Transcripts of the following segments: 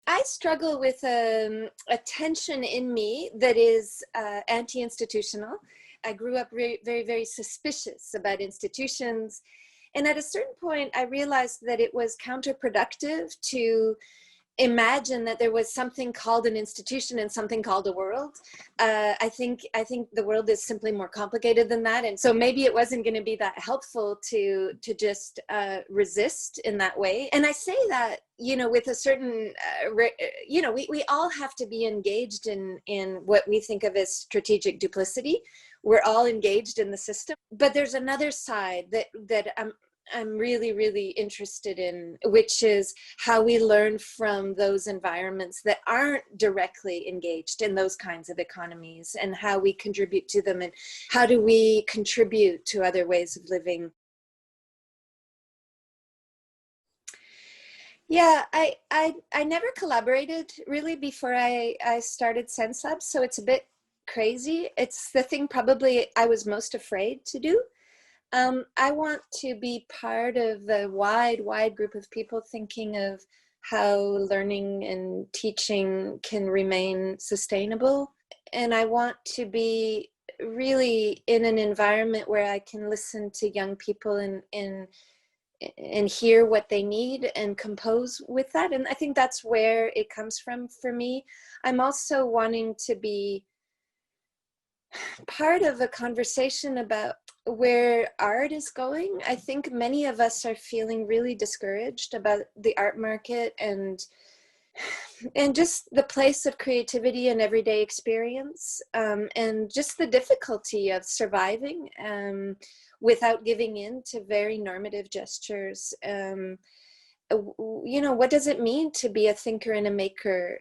I struggle with a tension in me that is anti-institutional. I grew up very, very suspicious about institutions. And at a certain point, I realized that it was counterproductive to imagine that there was something called an institution and something called a world. I think the world is simply more complicated than that, and so maybe it wasn't going to be that helpful to just resist in that way. And I say that, with a certain we all have to be engaged in what we think of as strategic duplicity. We're all engaged in the system, but there's another side that I'm really, really interested in, which is how we learn from those environments that aren't directly engaged in those kinds of economies, and how we contribute to them, and how do we contribute to other ways of living. Yeah, I never collaborated really before I started Sense Lab, so it's a bit crazy. It's the thing probably I was most afraid to do. I want to be part of a wide group of people thinking of how learning and teaching can remain sustainable. And I want to be really in an environment where I can listen to young people and hear what they need and compose with that. And I think that's where it comes from for me. I'm also wanting to be part of a conversation about where art is going. I think many of us are feeling really discouraged about the art market and just the place of creativity and everyday experience, and just the difficulty of surviving without giving in to very normative gestures. What does it mean to be a thinker and a maker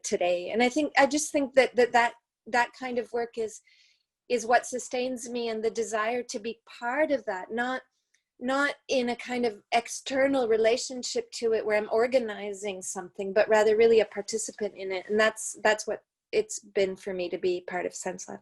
today? And I just think that kind of work is what sustains me, and the desire to be part of that, not in a kind of external relationship to it where I'm organizing something, but rather really a participant in it. And that's what it's been for me to be part of Sense Lab.